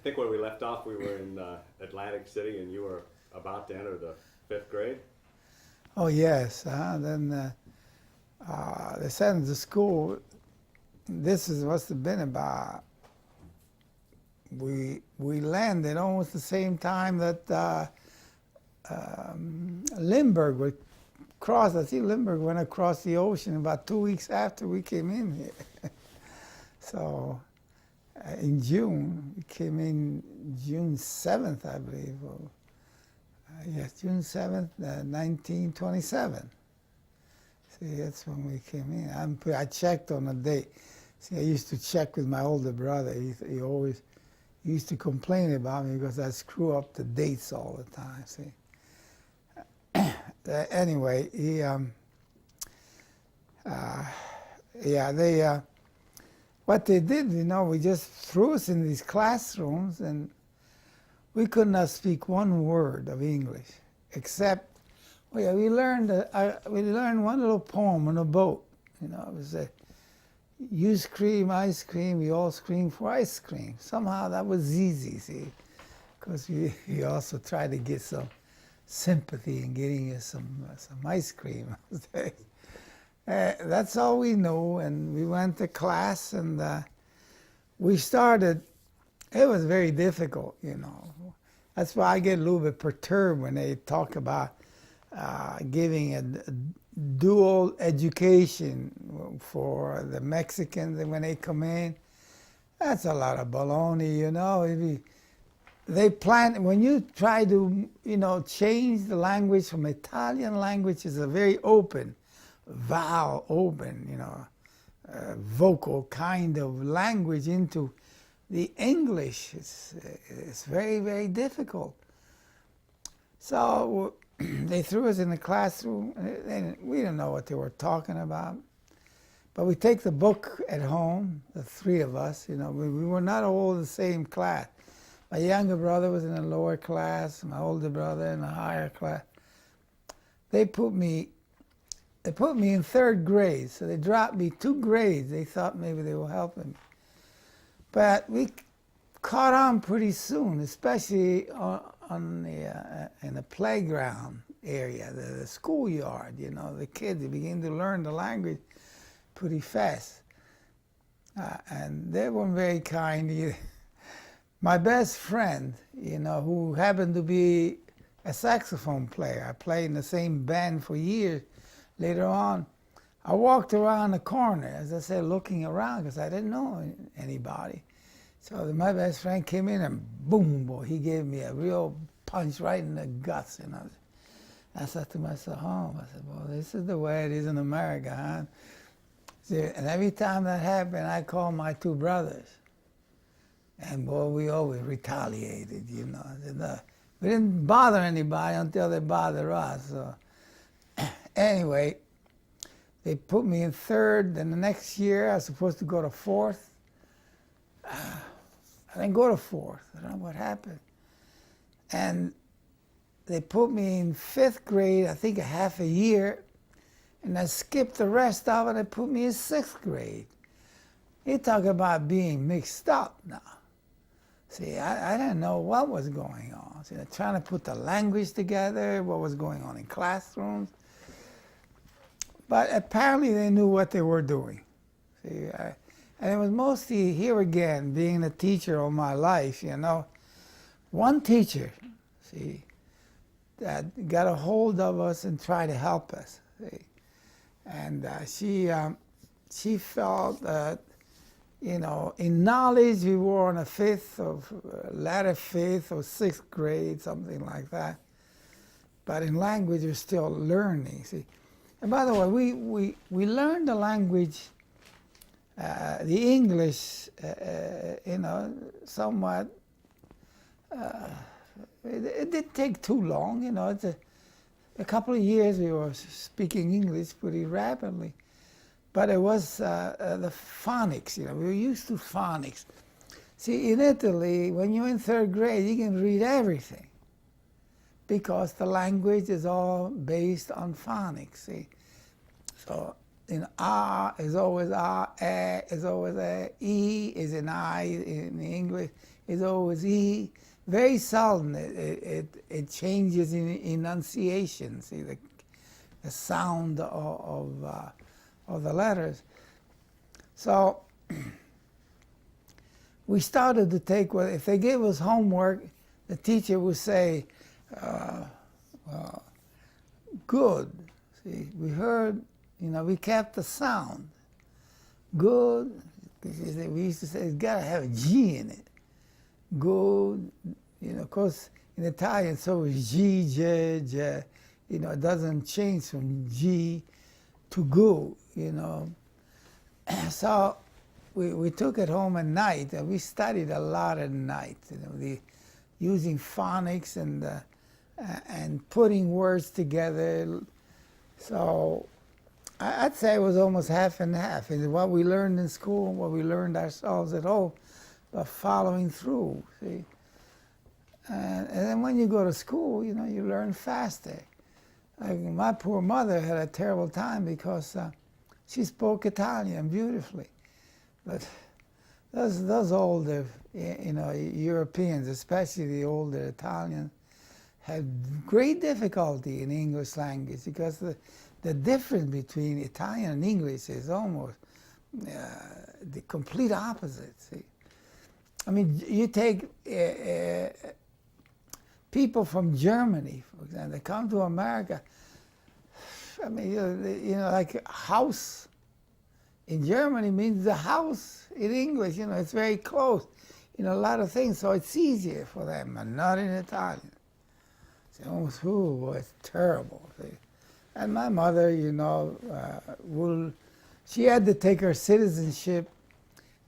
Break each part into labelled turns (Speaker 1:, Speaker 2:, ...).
Speaker 1: think when we left off, we were in Atlantic City, and you were about to enter the 5th grade.
Speaker 2: Oh yes. Then they sent us to school. This is must have been about. We landed almost the same time that Lindbergh would cross. I think Lindbergh went across the ocean about 2 weeks after we came in here. So in June, we came in June 7th, I believe. Yes, June 7th, 1927. See, that's when we came in. I checked on the date. See, I used to check with my older brother. He always used to complain about me because I screw up the dates all the time, see. Anyway, what they did, we just threw us in these classrooms, and we could not speak one word of English, except, we learned one little poem on a boat. It was you scream, I scream, we all scream for ice cream. Somehow that was easy, see, because we also tried to get some sympathy in getting you some ice cream. That's all we knew, and we went to class, and we started. It was very difficult, That's why I get a little bit perturbed when they talk about giving a dual education for the Mexicans when they come in. That's a lot of baloney, They plan, when you try to, change the language from Italian language is a very open, vowel open, vocal kind of language into the English. It's very, very difficult. So they threw us in the classroom, and we didn't know what they were talking about. But we take the book at home, the three of us, we were not all in the same class. My younger brother was in a lower class, my older brother in a higher class. They put me in 3rd grade, so they dropped me 2 grades. They thought maybe they were helping me. But we caught on pretty soon, especially in the playground area, the schoolyard, the kids, they began to learn the language pretty fast. And they weren't very kind either. My best friend, who happened to be a saxophone player, I played in the same band for years. Later on, I walked around the corner, as I said, looking around because I didn't know anybody. So my best friend came in and boom, boy, he gave me a real punch right in the guts. I said to myself, I said, well, this is the way it is in America, huh? See, and every time that happened, I called my 2 brothers. And boy, we always retaliated, We didn't bother anybody until they bothered us. So anyway, they put me in 3rd, then the next year I was supposed to go to 4th. I didn't go to 4th. I don't know what happened. And they put me in 5th grade, I think a half a year, and I skipped the rest of it. They put me in 6th grade. You talk about being mixed up now. See, I didn't know what was going on. See, they're trying to put the language together, what was going on in classrooms. But apparently they knew what they were doing. See, and it was mostly, here again, being a teacher all my life, one teacher, see, that got a hold of us and tried to help us. See. And she felt that, in knowledge we were on a latter 5th or 6th grade, something like that. But in language we're still learning, see. And by the way, we learned the language, the English, somewhat, it didn't take too long, it's a couple of years we were speaking English pretty rapidly. But it was the phonics, we were used to phonics. See, in Italy, when you're in 3rd grade, you can read everything because the language is all based on phonics, see. So, is always is always E is an I in English. is always E. Very seldom it changes in enunciation. See the sound of the letters. So we started to take, well, if they gave us homework, the teacher would say, good. See, we heard, we kept the sound. Good. We used to say, it's got to have a G in it. Good. Of course, in Italian, so is G, J, J. It doesn't change from G to go, So we took it home at night, and we studied a lot at night, using phonics and putting words together. So I'd say it was almost half and half. What we learned in school and what we learned ourselves at home, but following through, see. And then when you go to school, you learn faster. Like my poor mother had a terrible time because she spoke Italian beautifully. But those older, Europeans, especially the older Italians, had great difficulty in English language because the difference between Italian and English is almost the complete opposite. See? I mean, you take people from Germany, for example, they come to America. I mean, like house in Germany means the house in English. It's very close. A lot of things, so it's easier for them, and not in Italian. It's almost, it's terrible. See? And my mother, she had to take her citizenship,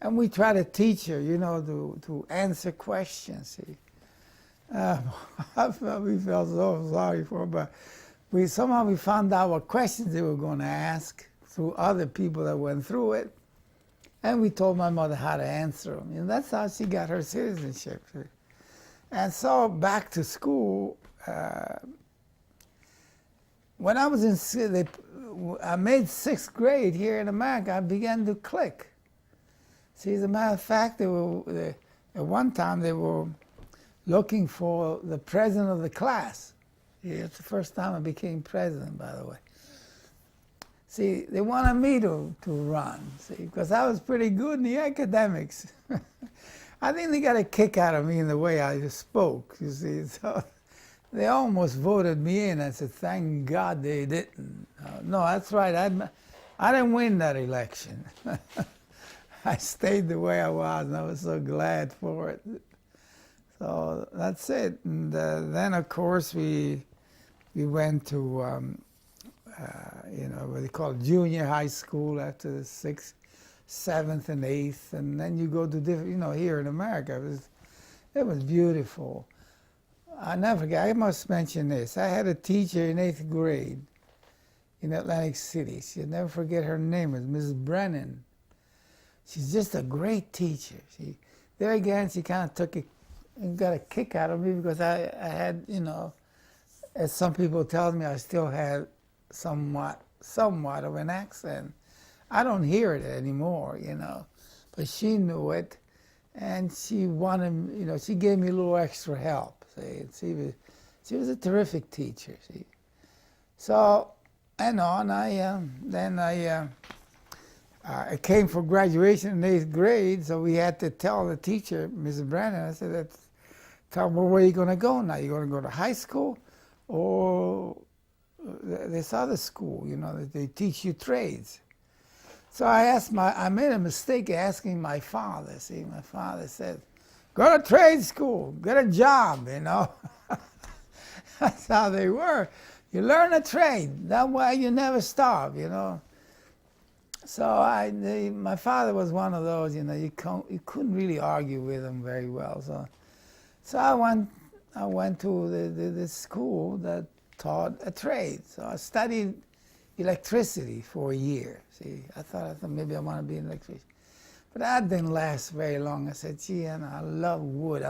Speaker 2: and we try to teach her, to answer questions. See? We felt so sorry for her, but somehow we found out what questions they were going to ask through other people that went through it, and we told my mother how to answer them. That's how she got her citizenship. See? And so back to school, when I was I made sixth grade here in America, I began to click. See, as a matter of fact, at one time they were looking for the president of the class. It's the first time I became president, by the way. See, they wanted me to run, see, because I was pretty good in the academics. I think they got a kick out of me in the way I spoke, you see. So they almost voted me in. I said, thank God they didn't. No, that's right. I didn't win that election. I stayed the way I was, and I was so glad for it. So that's it. And then, of course, we went to, what they call junior high school after the 6th, 7th, and 8th. And then you go to different, here in America, it was beautiful. I never forget, I must mention this. I had a teacher in 8th grade in Atlantic City. She'll never forget her name. It was Mrs. Brennan. She's just a great teacher. There again, she kind of took and got a kick out of me because I had, as some people tell me, I still had somewhat of an accent. I don't hear it anymore, but she knew it, and she wanted, she gave me a little extra help. See, she was a terrific teacher. See, so and on. I came for graduation in 8th grade, so we had to tell the teacher, Mrs. Brandon. I said, "Tell me where are you going to go now? You going to go to high school, or this other school? That they teach you trades." So I made a mistake asking my father. See, my father said, "Go to trade school, get a job." That's how they were. You learn a trade. That way you never starve. So my father was one of those. You couldn't really argue with him very well. So I went to the school that taught a trade. So I studied electricity for a year. See, I thought maybe I want to be an electrician. But that didn't last very long. I said, gee, I love wood.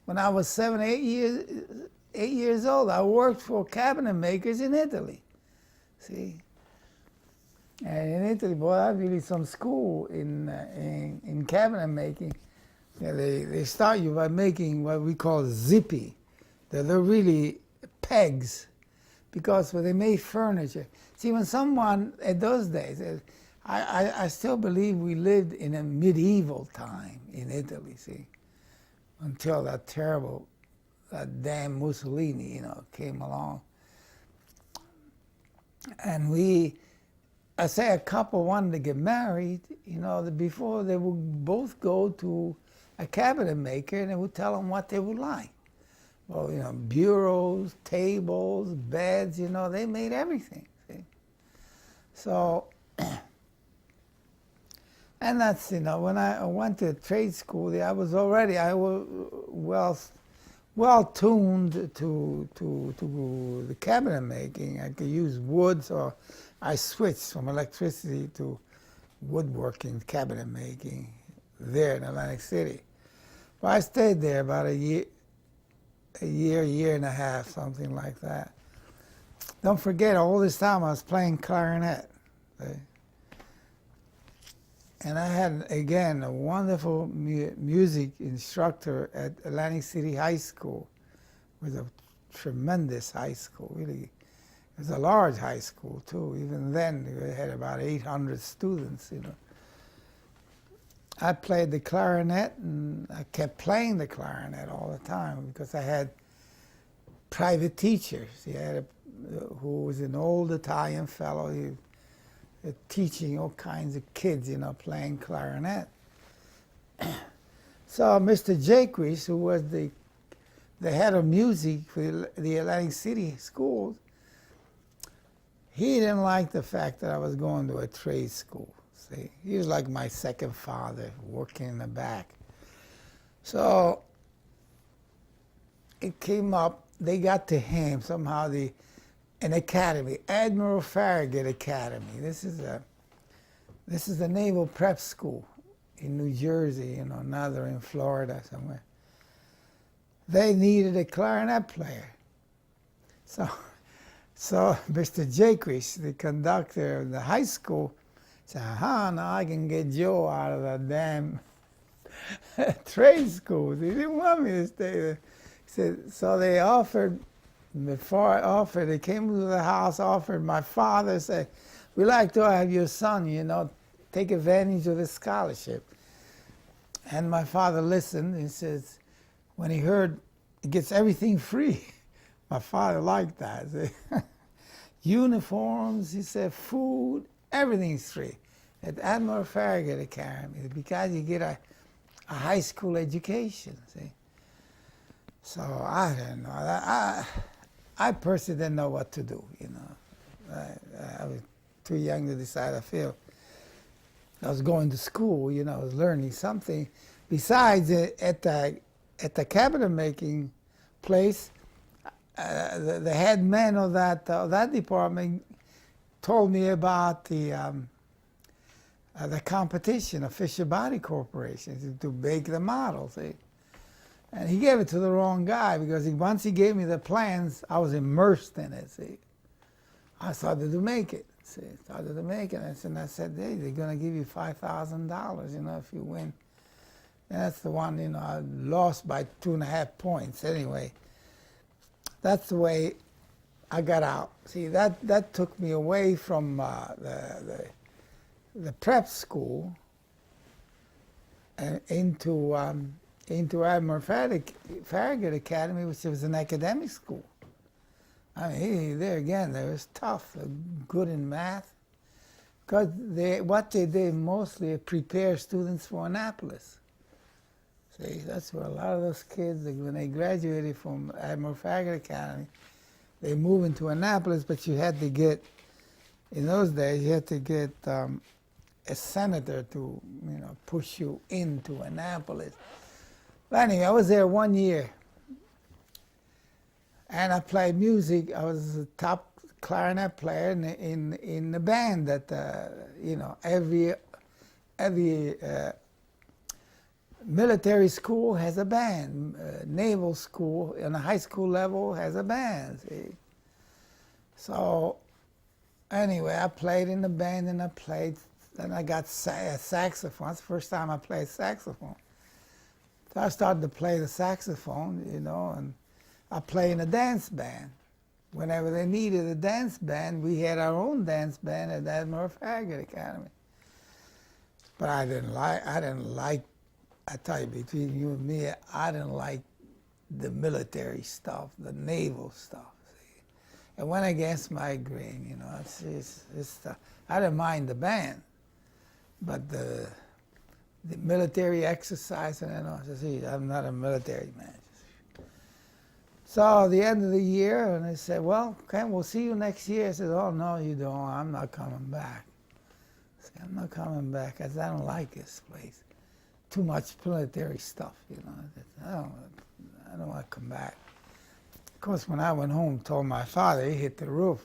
Speaker 2: When I was 8 years old, I worked for cabinet makers in Italy. See? And in Italy, boy, I really some school in cabinet making. Yeah, they start you by making what we call zippy. They're really pegs, because when they made furniture, see, when someone at those days, I still believe we lived in a medieval time in Italy, see, until that terrible, that damn Mussolini, came along. And I say a couple wanted to get married, before they would both go to a cabinet maker and they would tell them what they would like. Well, bureaus, tables, beds, they made everything. See? So, and that's, when I went to trade school, I was well tuned to the cabinet making. I could use woods, or I switched from electricity to woodworking, cabinet making there in Atlantic City. Well, I stayed there about a year and a half, something like that. Don't forget, all this time I was playing clarinet. See? And I had, again, a wonderful music instructor at Atlantic City High School. It was a tremendous high school, really. It was a large high school, too. Even then, we had about 800 students, I played the clarinet, and I kept playing the clarinet all the time because I had private teachers. Who was an old Italian fellow, teaching all kinds of kids, playing clarinet. So Mr. Jaquis, who was the head of music for the Atlantic City schools, he didn't like the fact that I was going to a trade school. See, he was like my second father, working in the back. So it came up, they got to him somehow, an academy, Admiral Farragut Academy. This is a naval prep school in New Jersey, now they're in Florida somewhere. They needed a clarinet player. So Mr. Jaquis, the conductor of the high school, said, now I can get Joe out of that damn trade school. He didn't want me to stay there. He said, so they offered, before I offered, they came to the house, offered my father, said, we'd like to have your son, take advantage of the scholarship. And my father listened. He says, when he heard he gets everything free, my father liked that. Uniforms, he said, food, everything's free at Admiral Farragut Academy because you get a high school education, see. So I didn't know. I personally didn't know what to do, I was too young to decide. I feel I was going to school, I was learning something. Besides, at the cabinet making place, the head man of that department told me about the competition of Fisher Body Corporation to make the model, see. And he gave it to the wrong guy because once he gave me the plans, I was immersed in it, see. I started to make it, see. And I said, hey, they're going to give you $5,000, if you win. And that's the one, I lost by 2.5 points. Anyway, that's the way I got out. See, that took me away from the prep school and into Admiral Farragut Academy, which was an academic school. I mean, there again, they was tough, good in math, because what they did mostly prepare students for Annapolis. See, that's where a lot of those kids, when they graduated from Admiral Farragut Academy, they moved into Annapolis, but you had to get, in those days, you had to get a senator to, push you into Annapolis. But anyway, I was there 1 year, and I played music. I was a top clarinet player in the band that, every military school has a band. Naval school, on a high school level, has a band, see. So, anyway, I played in the band, and I got a saxophone. That's the first time I played saxophone. So I started to play the saxophone, you know, and I play in a dance band. Whenever they needed a dance band, we had our own dance band at the Admiral Farragut Academy. But I didn't like, I tell you, between you and me, I didn't like the military stuff, the naval stuff. See? It went against my grain, you know. I didn't mind the band, but the military exercise, and I said, I'm not a military man. So at the end of the year, and they said, well, okay, we'll see you next year. I said, oh, no, you don't. I'm not coming back. I said, I'm not coming back. I said, I don't like this place. Too much military stuff, you know. I don't want to come back. Of course, when I went home, told my father, he hit the roof.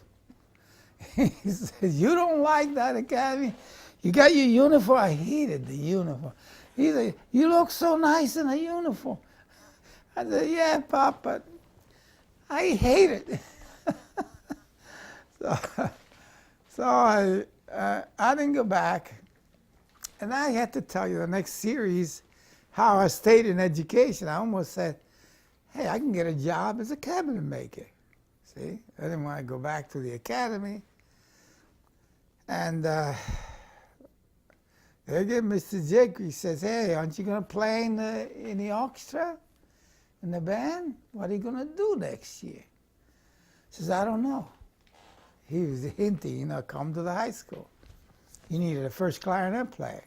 Speaker 2: He said, you don't like that academy? You got your uniform? I hated the uniform. He said, you look so nice in a uniform. I said, yeah, Pop, but I hate it. So I didn't go back. And I had to tell you the next series how I stayed in education. I almost said, hey, I can get a job as a cabinet maker. See, I didn't want to go back to the academy. And they get Mr. Jacques says, hey, aren't you going to play in the orchestra, in the band? What are you going to do next year? He says, I don't know. He was hinting, you know, come to the high school. He needed a first clarinet player.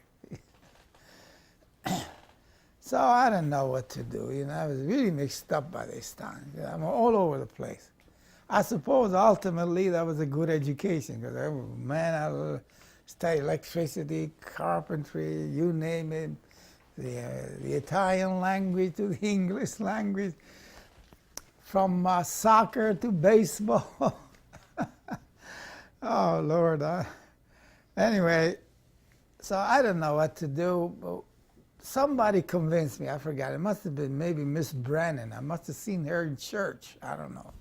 Speaker 2: So I didn't know what to do. You know, I was really mixed up by this time. You know, I'm all over the place. I suppose ultimately that was a good education because, man, I studied electricity, carpentry, you name it, the Italian language to the English language, from soccer to baseball. Oh, Lord. Anyway, so I didn't know what to do, but somebody convinced me. I forgot. It must have been maybe Miss Brennan. I must have seen her in church. I don't know.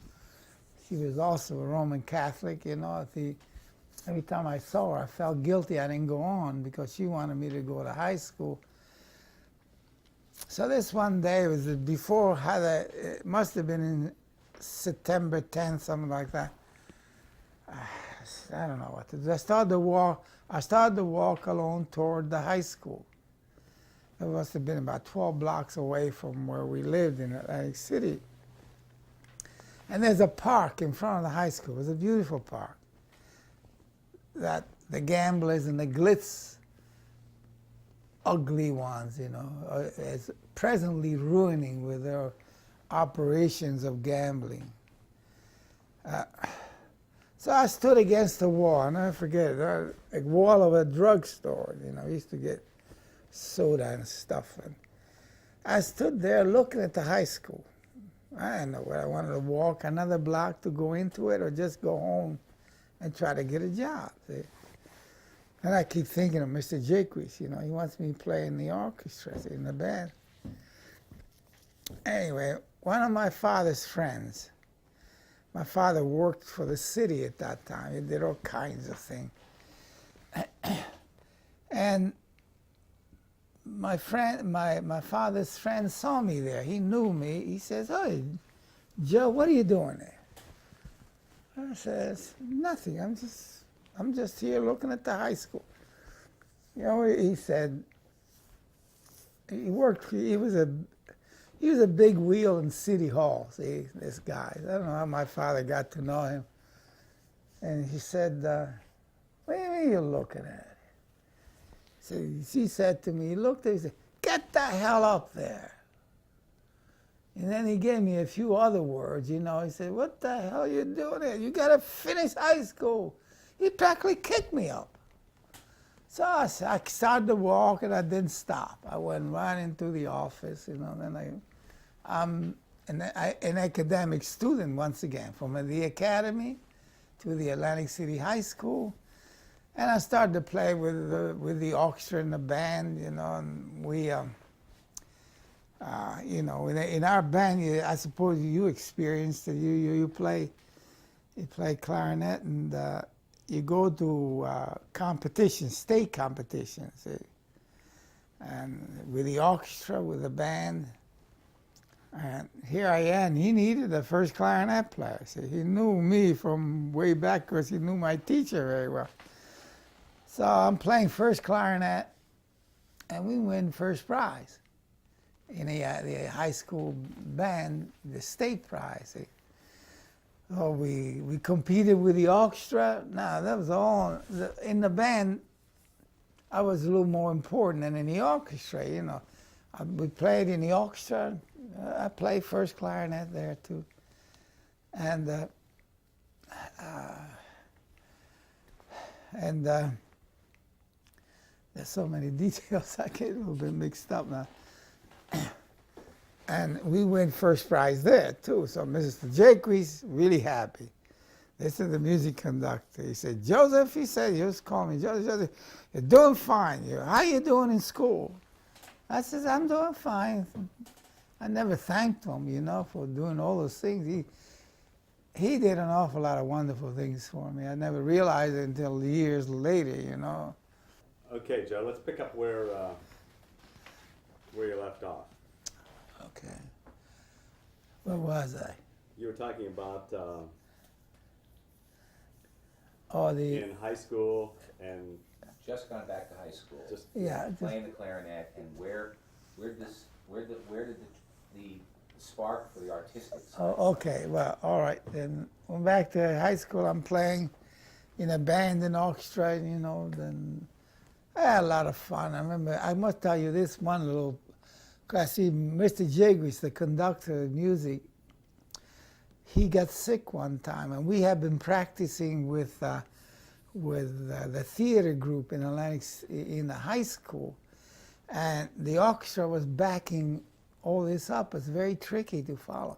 Speaker 2: She was also a Roman Catholic, you know. Every time I saw her, I felt guilty I didn't go on because she wanted me to go to high school. So this one day, it was before, it must have been in September 10th, something like that. I don't know what to do. I started to walk alone toward the high school. It must have been about 12 blocks away from where we lived in Atlantic City. And there's a park in front of the high school. It was a beautiful park that the gamblers and the glitz, ugly ones, you know, is presently ruining with their operations of gambling. So I stood against the wall, and I forget it, a wall of a drugstore. You know, I used to get soda and stuff. And I stood there looking at the high school. I didn't know whether I wanted to walk another block to go into it or just go home and try to get a job. See? And I keep thinking of Mr. Jacques, you know, he wants me to play in the orchestra, in the band. Anyway, one of my father's friends, my father worked for the city at that time. He did all kinds of things. And my father's friend saw me there. He knew me. He says, "Hey, Joe, what are you doing there?" I says, "Nothing. I'm just here looking at the high school." You know, he said, he was a big wheel in City Hall, see, this guy. I don't know how my father got to know him. And he said, "What do you mean you're looking at it?" So he said to me, he looked at me, he said, "Get the hell up there." And then he gave me a few other words, you know. He said, "What the hell are you doing there? You got to finish high school." He practically kicked me up. So I started to walk, and I didn't stop. I went right into the office, you know. Then I'm an academic student once again, from the academy to the Atlantic City High School. And I started to play with the orchestra and the band, you know, and we, you know, in our band, I suppose you experienced it. You play clarinet, and you go to competitions, state competitions, and with the orchestra, with the band. And here I am. He needed a first clarinet player. So he knew me from way back because he knew my teacher very well. So I'm playing first clarinet, and we win first prize in the high school band, the state prize. So we competed with the orchestra. Now that was all in the band. I was a little more important than in the orchestra, you know. We played in the orchestra. I played first clarinet there too, and there's so many details I get a little bit mixed up now. And we win first prize there too. So Mr. Jaquie's really happy. This is the music conductor. He said, Joseph, he said, he just call me Joseph, you're doing fine. How you doing in school? I said, I'm doing fine. I never thanked him, you know, for doing all those things. He did an awful lot of wonderful things for me. I never realized it until years later, you know.
Speaker 1: Okay, Joe, let's pick up where you left off.
Speaker 2: Okay. Where was I?
Speaker 1: You were talking about
Speaker 3: In high school and
Speaker 4: Just gone back to high school.
Speaker 1: just
Speaker 2: Yeah.
Speaker 4: Playing the clarinet, and where did the spark for the artistic side?
Speaker 2: Oh, okay. Well, all right. Then went back to high school. I'm playing in a band and orchestra, you know. Then I had a lot of fun. I remember, I must tell you this one little, because I see Mr. Jaquie's, the conductor of music, he got sick one time, and we had been practicing with the theater group in Atlantic in the high school, and the orchestra was backing all this up. It's very tricky to follow.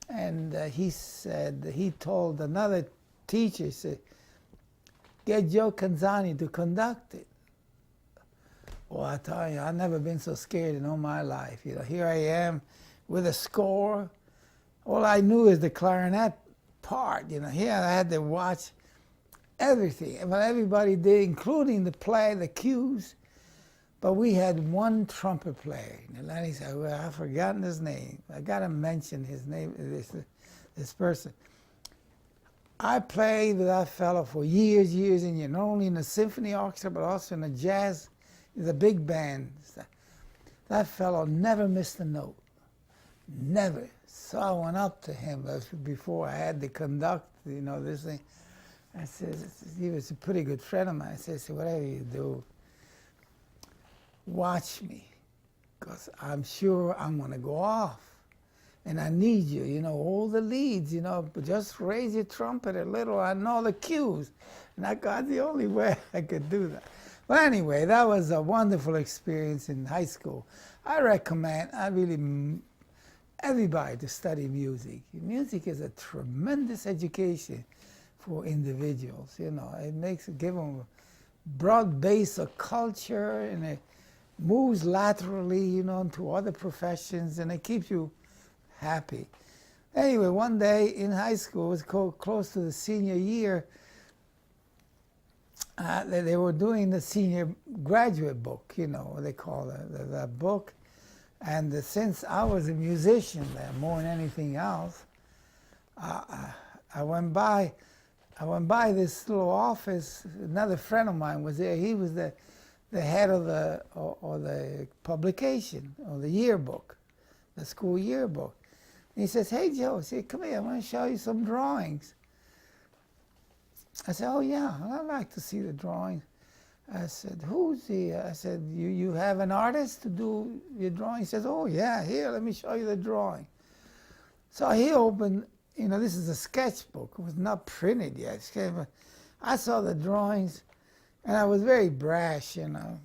Speaker 2: And he said, he told another teacher, he said, get Joe Canzani to conduct it. Well, I tell you, I've never been so scared in all my life. You know, here I am with a score. All I knew is the clarinet part. You know, here I had to watch everything. Well, everybody did, including the play, the cues. But we had one trumpet player. And he said, well, I've forgotten his name. I got to mention his name, this person. I played with that fellow for years, and years, not only in the symphony orchestra, but also in the jazz, the big band. That fellow never missed a note. Never. So I went up to him before I had to conduct, you know, this thing. I said, he was a pretty good friend of mine. I said, whatever you do, watch me, because I'm sure I'm going to go off. And I need you, you know, all the leads, you know, but just raise your trumpet a little. I know the cues. And I got the only way I could do that. But anyway, that was a wonderful experience in high school. I recommend, everybody to study music. Music is a tremendous education for individuals, you know. It give them a broad base of culture, and it moves laterally, you know, into other professions, and it keeps you happy. Anyway, one day in high school, it was close to the senior year, they were doing the senior graduate book, you know, what they call that book. And since I was a musician there more than anything else, I went by this little office. Another friend of mine was there. He was the head of the publication, or the yearbook, the school yearbook. And he says, hey, Joe, come here, I want to show you some drawings. I said, oh, yeah, I'd like to see the drawings. I said, I said, you have an artist to do your drawing? He says, oh, yeah, here, let me show you the drawing. So he opened, you know, this is a sketchbook. It was not printed yet. I saw the drawings, and I was very brash, you know.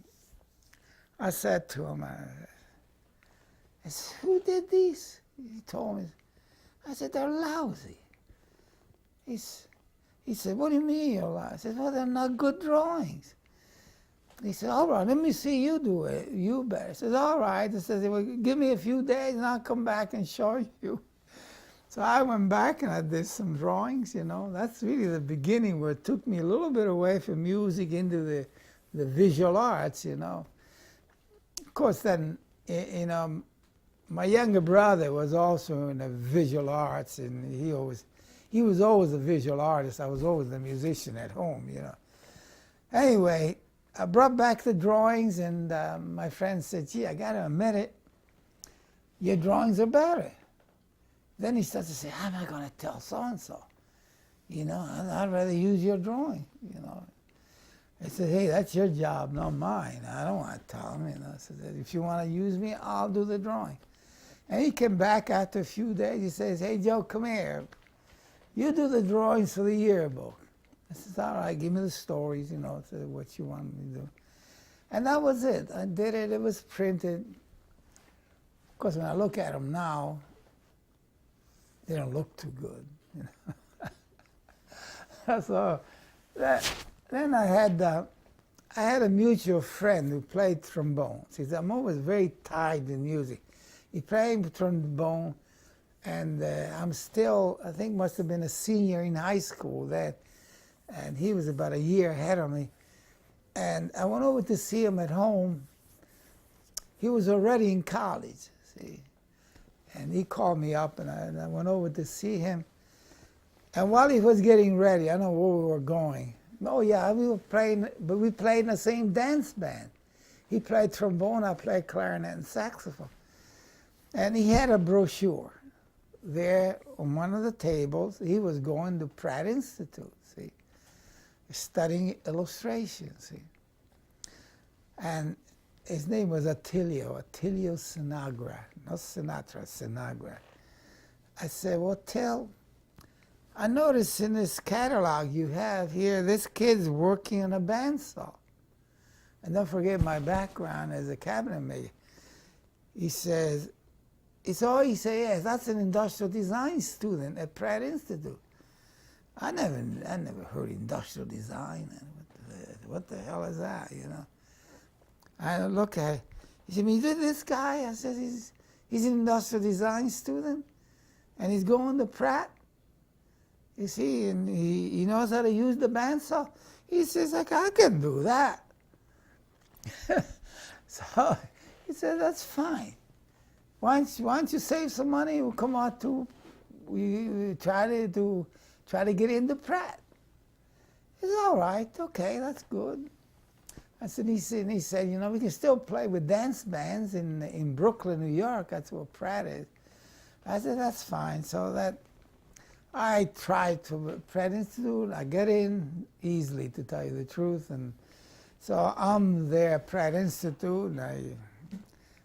Speaker 2: I said to him, I said, who did these? He told me. I said, they're lousy. He said, what do you mean you're lousy? I said, well, they're not good drawings. He said, all right, let me see you do it. You better. He says, all right. He says, well, give me a few days and I'll come back and show you. So I went back and I did some drawings, you know. That's really the beginning where it took me a little bit away from music into the visual arts, you know. Of course, then, you know, my younger brother was also in the visual arts, and he was always a visual artist. I was always a musician at home, you know. Anyway, I brought back the drawings, and my friend said, "Gee, I gotta admit it, your drawings are better." Then he started to say, "How am I gonna tell so-and-so? You know, I'd rather use your drawing, you know." I said, "Hey, that's your job, not mine. I don't want to tell him, you know." I said, "If you want to use me, I'll do the drawing." And he came back after a few days. He says, "Hey, Joe, come here. You do the drawings for the yearbook." I said, "All right, give me the stories, you know, what you want me to do." And that was it. I did it. It was printed. Of course, when I look at them now, they don't look too good, you know. So then I had a mutual friend who played trombone. He said, "I'm always very tied in music." He played trombone, and I'm still, I think must have been a senior in high school then, and he was about a year ahead of me. And I went over to see him at home. He was already in college, see. And he called me up, and I went over to see him. And while he was getting ready, I don't know where we were going. Oh yeah, we were playing, but we played in the same dance band. He played trombone, I played clarinet and saxophone. And he had a brochure there on one of the tables. He was going to Pratt Institute, see, studying illustration, see. And his name was Attilio Sinagra, not Sinatra, Sinagra. I said, "Well, Till, I noticed in this catalog you have here, this kid's working on a bandsaw." And don't forget my background as a cabinet maker. He says, he said, "Yes, that's an industrial design student at Pratt Institute." I never heard industrial design. What the hell is that, you know? I look at it. He said, "You did this guy?" I said, he's an industrial design student, and he's going to Pratt. You see, and he knows how to use the bandsaw. He says, "I can do that." So he said, "That's fine. Why don't you save some money? We'll come out to, we try to get into Pratt." He said, "All right, okay, that's good." I said, he said, "You know, we can still play with dance bands in Brooklyn, New York. That's where Pratt is." I said, "That's fine." So that I tried to Pratt Institute. I get in easily, to tell you the truth, and so I'm there at Pratt Institute. And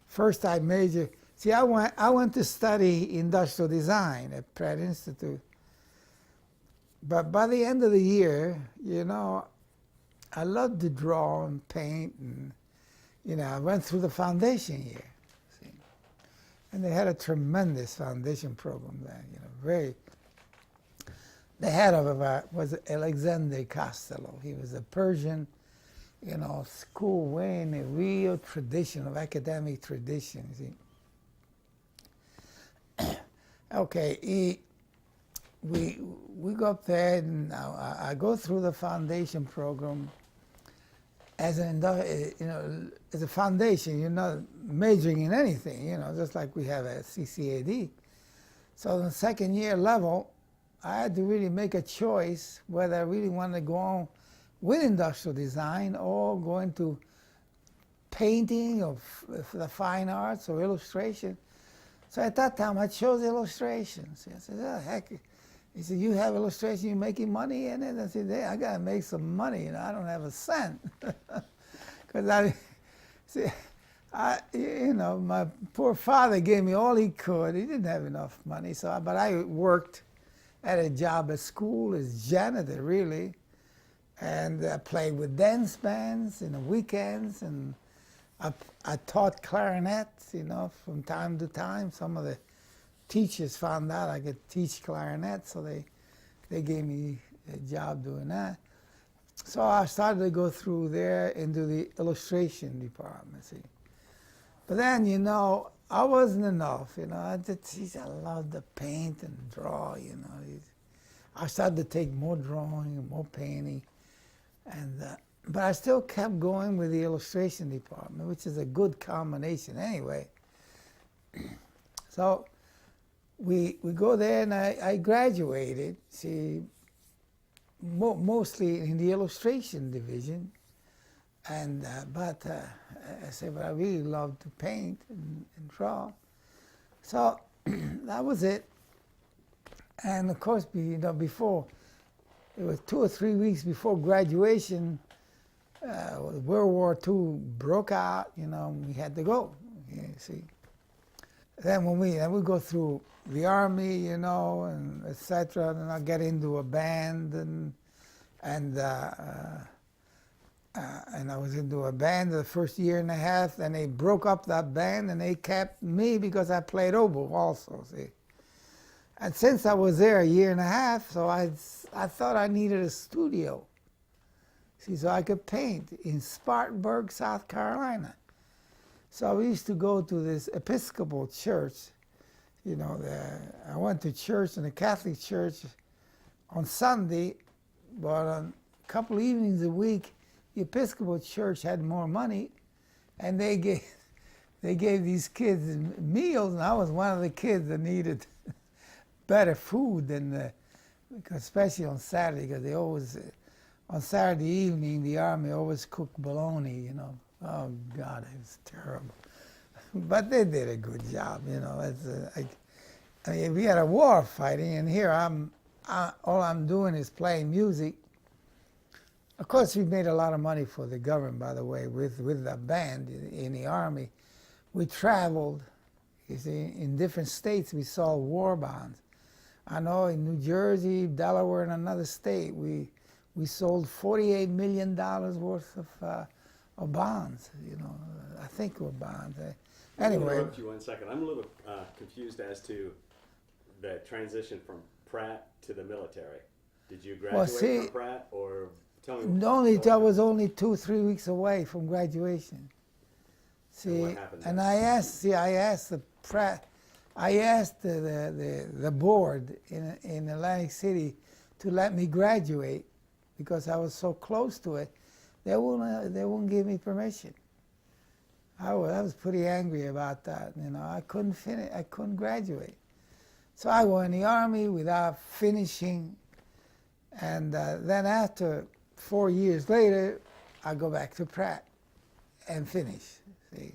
Speaker 2: first I majored. See, I went to study industrial design at Pratt Institute. But by the end of the year, you know, I loved to draw and paint, and you know, I went through the foundation year. See? And they had a tremendous foundation program there. You know, very. The head of it was Alexander Costello. He was a Persian, you know, school way in a real tradition of academic tradition. See? Okay, we go up there, and I go through the foundation program as as a foundation. You're not majoring in anything, you know, just like we have at CCAD. So in the second year level, I had to really make a choice whether I really wanted to go on with industrial design or go into painting or the fine arts or illustration. So at that time, I chose illustrations. I said, "Oh, heck." He said, "You have illustration, you making money in it?" I said, "Yeah, I got to make some money. You know, I don't have a cent." Because you know, my poor father gave me all he could. He didn't have enough money. But I worked at a job at school as janitor, really. And I played with dance bands in the weekends, and I taught clarinet, you know, from time to time. Some of the teachers found out I could teach clarinet, so they gave me a job doing that. So I started to go through there into the illustration department, see. But then, you know, I wasn't enough, you know. I loved to paint and draw, you know. I started to take more drawing and more painting, but I still kept going with the illustration department, which is a good combination anyway. So we go there, and I graduated. See, mostly in the illustration division, and but I said, but I really love to paint and draw. So that was it. And of course, before, it was 2 or 3 weeks before graduation, World War II broke out. We had to go. You see. Then when we go through the army, and etc. And I get into a band, and I was into a band the first year and a half. And they broke up that band, and they kept me because I played oboe also. See. And since I was there a year and a half, so I thought I needed a studio. See, so I could paint in Spartanburg, South Carolina. So we used to go to this Episcopal church. I went to church in the Catholic church on Sunday, but on a couple evenings a week, the Episcopal church had more money, and they gave these kids meals, and I was one of the kids that needed better food than especially on Saturday, because they always on Saturday evening the army always cooked bologna. Oh God, it was terrible. But they did a good job. I mean, we had a war fighting, and here all I'm doing is playing music. Of course, we made a lot of money for the government, by the way, with the band in the army. We traveled, you see, in different states. We sold war bonds. I know in New Jersey, Delaware, and another state, we sold $48 million worth of bonds. I think were bonds. Anyway.
Speaker 1: I'll interrupt you 1 second. I'm a little confused as to the transition from Pratt to the military. Did you graduate from Pratt, or tell me?
Speaker 2: I was only 2 or 3 weeks away from graduation. See,
Speaker 1: and what happened
Speaker 2: and
Speaker 1: then?
Speaker 2: I asked the Pratt. I asked the board in Atlantic City to let me graduate because I was so close to it. They wouldn't give me permission. I was pretty angry about that. I couldn't finish. I couldn't graduate. So I went in the army without finishing, and then after 4 years later, I go back to Pratt and finish. See.